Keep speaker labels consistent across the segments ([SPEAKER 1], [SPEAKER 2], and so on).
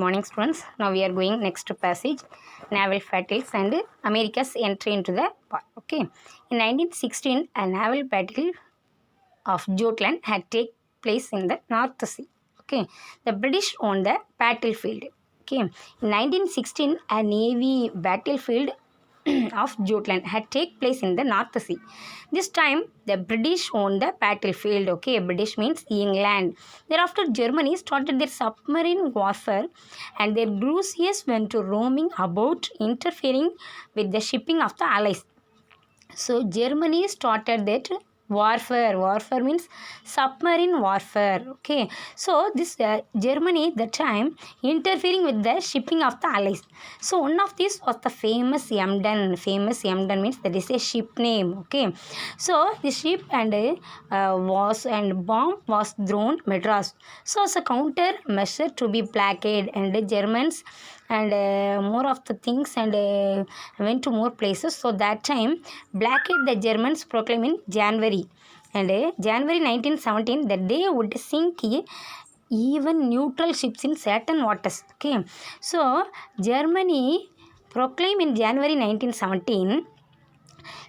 [SPEAKER 1] Morning students. Now we are going next passage, naval battles and America's entry into the war. Okay. In 1916, a naval battle of Jutland had taken place in the North Sea. Okay. The British owned the battlefield. Okay. In 1916, a navy battlefield of Jutland had taken place in the North Sea. This time, the British owned the battlefield. Okay, British means England. Thereafter, Germany started their submarine warfare, and their cruisers went to roaming about, interfering with the shipping of the Allies. So Germany started that warfare means submarine warfare. Okay, so this Germany that time interfering with the shipping of the Allies. So one of these was the famous Emden means that is a ship name. Okay, so the ship and bomb was thrown Madras. So as a counter measure to be blockade, and the Germans and more of the things and went to more places. So that time blockade the Germans proclaimed in January, and January 1917 that they would sink even neutral ships in certain waters. Okay, so Germany proclaimed in January 1917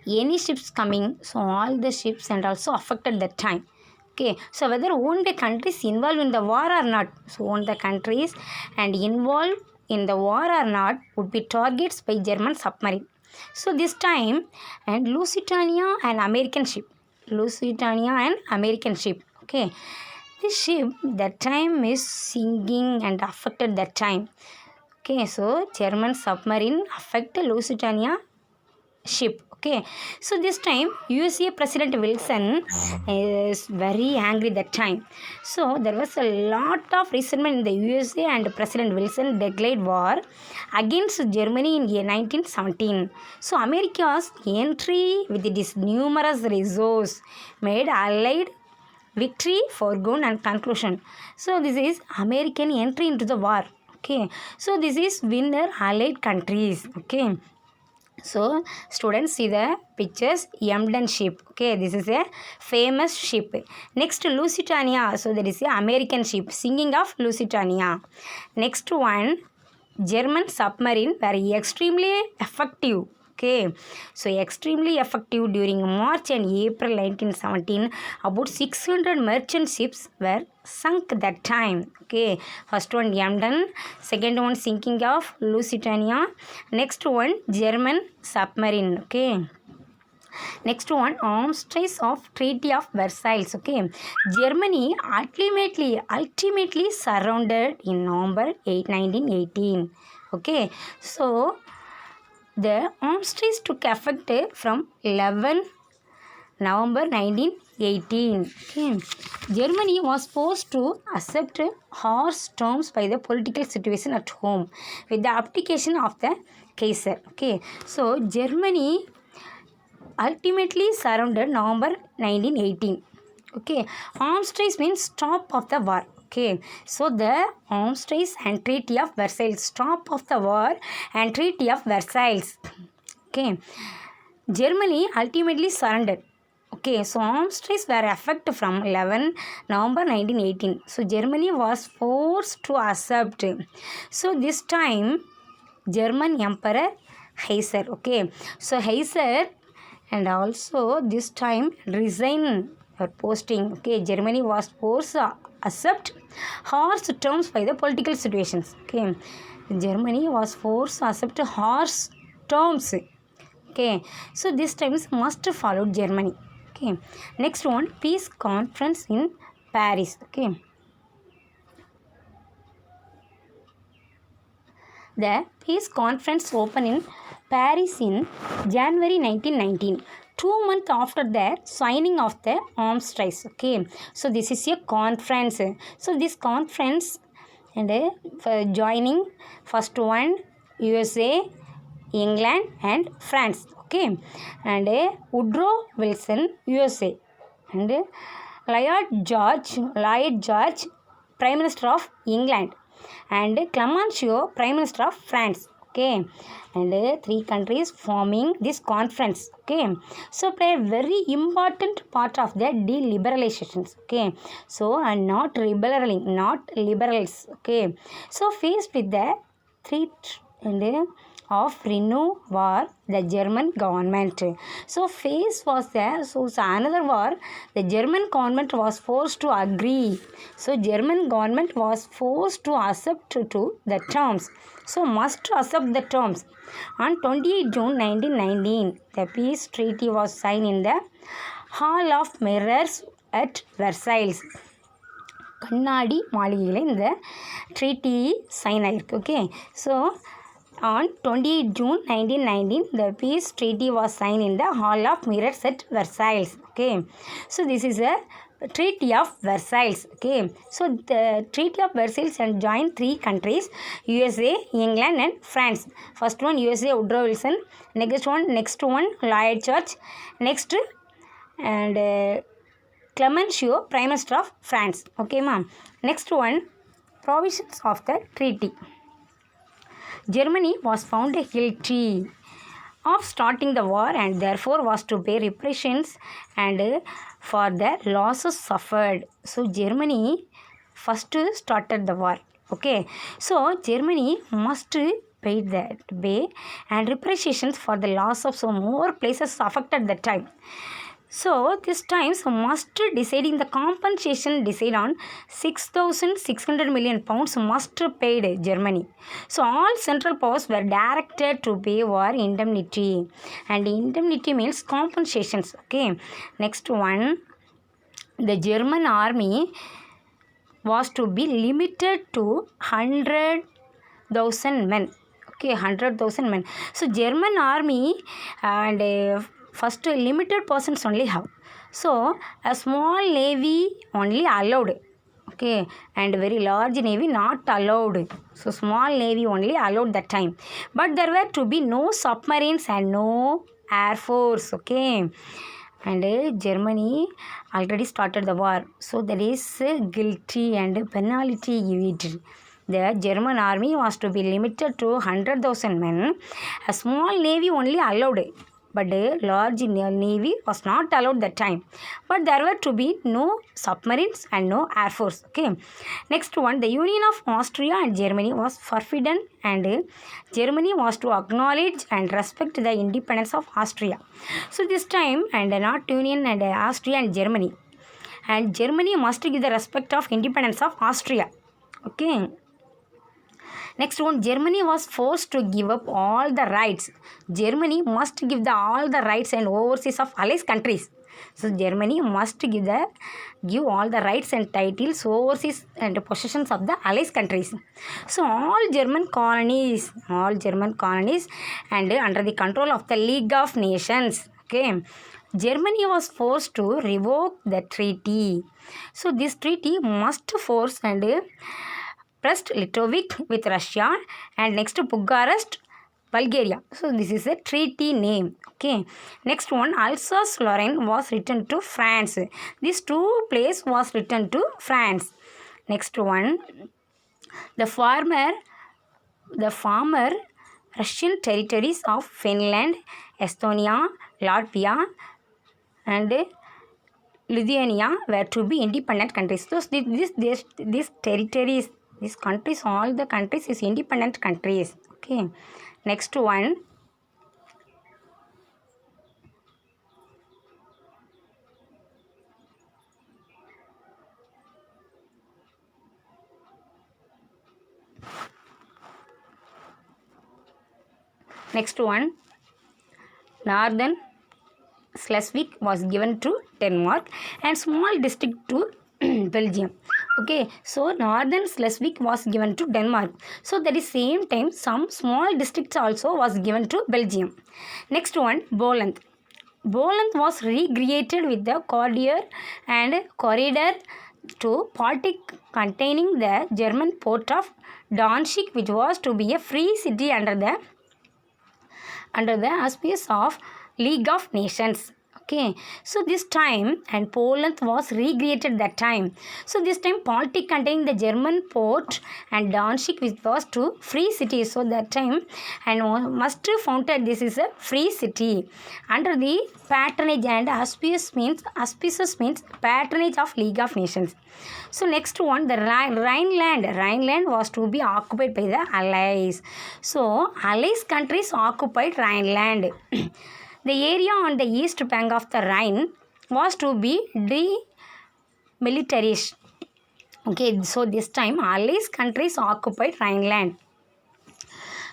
[SPEAKER 1] any ships coming, so all the ships and also affected that time. Okay, so whether own the countries involved in the war or not, so own the countries and involved in the war or not would be targets by German submarine. So this time and Lusitania and American ship. Okay, this ship that time is sinking and affected that time. Okay, so German submarine affected Lusitania ship. Okay, so this time USA President Wilson is very angry that time. So there was a lot of resentment in the USA, and President Wilson declared war against Germany in year 1917. So America's entry with its numerous resources made Allied victory foregone and conclusion. So this is American entry into the war. Okay, so this is winner Allied countries. Okay, so students, see the pictures. Emden ship. Okay, this is a famous ship. Next, Lusitania. So there is a American ship. Sinking of Lusitania. Next one, German submarine were extremely effective. Okay, so extremely effective during March and April 1917. About 600 merchant ships were sunk that time. Okay, first one Emden, second one sinking of Lusitania, next one German submarine. Okay, next one armistice of Treaty of Versailles. Okay, Germany ultimately surrounded in November 8, 1918. Okay, so the armistice took effect from 11 November 1918. Okay. Germany was forced to accept harsh terms by the political situation at home with the abdication of the Kaiser. Okay. So Germany ultimately surrounded November 1918. Okay. Armistice means stop of the war. Okay, so the armistice and Treaty of Versailles, stop of the war and Treaty of Versailles. Okay, Germany ultimately surrendered. Okay, so armistice were effective from 11 November 1918. So Germany was forced to accept. So this time, German Emperor Kaiser. Okay, so Kaiser and also this time resign her posting. Okay, Germany was forced to accept harsh terms by the political situations. Okay, Germany was forced to accept harsh terms. Okay, so this time is must follow Germany. Okay, next one, peace conference in Paris. Okay, the peace conference opened in Paris in January 1919. 2 months after the signing of the armistice. Okay, so this is a conference. So this conference and joining first one USA, England and France. Okay, and Woodrow Wilson, USA, and Lloyd George, Prime Minister of England, and Clemenceau, Prime Minister of France. Okay, and three countries forming this conference. Okay, so play a very important part of the deliberalizations. Okay, so and not liberaling, not liberals. Okay, so faced with the threat and of renew war, the German government. So face was there. So another war, the German government was forced to agree. So German government was forced to accept to the terms. So must accept the terms. On 28 June 1919, the peace treaty was signed in the Hall of Mirrors at Versailles. கண்ணாடி மாளிகையில் இந்த treaty sign ஆகிருக்கு. Okay, so on 28 June 1919, the peace treaty was signed in the Hall of Mirrors at Versailles. Okay, so this is a Treaty of Versailles. Okay, so the Treaty of Versailles and joined three countries: USA, England, and France. First one USA, Woodrow Wilson. Next one Lloyd George. Next and Clemenceau, Prime Minister of France. Okay, ma'am. Next one, provisions of the treaty. Germany was found guilty of starting the war and therefore was to pay reparations and for the losses suffered. So Germany first started the war. Okay, so Germany must pay and reparations for the loss of so more places affected that time. So this time must deciding the compensation decide on 6,600 million pounds must paid Germany. So all central powers were directed to pay war indemnity, and indemnity means compensations. Okay, next one, the German army was to be limited to 100,000 men. Okay, 100,000 men. So German army and first limited persons only have. So a small navy only allowed. Okay, and very large navy not allowed. So small navy only allowed that time. But there were to be no submarines and no air force. Okay, and Germany already started the war. So there is guilty and penalty evaded. The German army was to be limited to 100,000 men. A small navy only allowed. But a large navy was not allowed that time. But there were to be no submarines and no air force. Okay. Next one, the union of Austria and Germany was forbidden, and Germany was to acknowledge and respect the independence of Austria. So this time, and not union and Austria and Germany. And Germany must give the respect of independence of Austria. Okay. Next one, Germany was forced to give up all the rights. Germany must give all the rights and overseas of allies countries. So Germany must give all the rights and titles, overseas and possessions of the allies countries. So all German colonies and under the control of the League of Nations. Okay, Germany was forced to revoke the treaty. So this treaty must force and Brest Litovsk with Russia, and next Bucharest, Bulgaria. So this is a treaty name. Okay, next one, Alsace-Lorraine was returned to France. These two places was returned to France. Next one, the former Russian territories of Finland, Estonia, Latvia, and Lithuania were to be independent countries. So these territories, these countries, all the countries is independent countries. Okay, next one, Northern Schleswig was given to Denmark and small district to Belgium. Okay, so Northern Schleswig was given to Denmark. So that is same time some small districts also was given to Belgium. Next one, Poland. Poland was recreated with the corridor to Baltic containing the German port of Danzig, which was to be a free city under the auspices of League of Nations. Okay, so this time and Poland was recreated that time. So this time Baltic contained the German port and Danzig which was to free city. So that time and must founded this is a free city under the patronage and auspicious means patronage of League of Nations. So next one, the Rhineland was to be occupied by the Allies. So Allies countries occupied Rhineland. The area on the east bank of the Rhine was to be demilitarized. Okay, so this time Allies countries occupied Rhineland.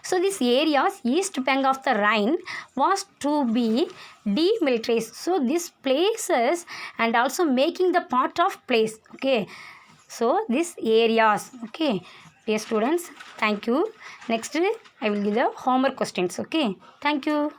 [SPEAKER 1] So this area's east bank of the Rhine was to be demilitarized. So these places and also making the part of place. Okay, so these areas. Okay, dear students, thank you. Next I will give the homework questions. Okay, thank you.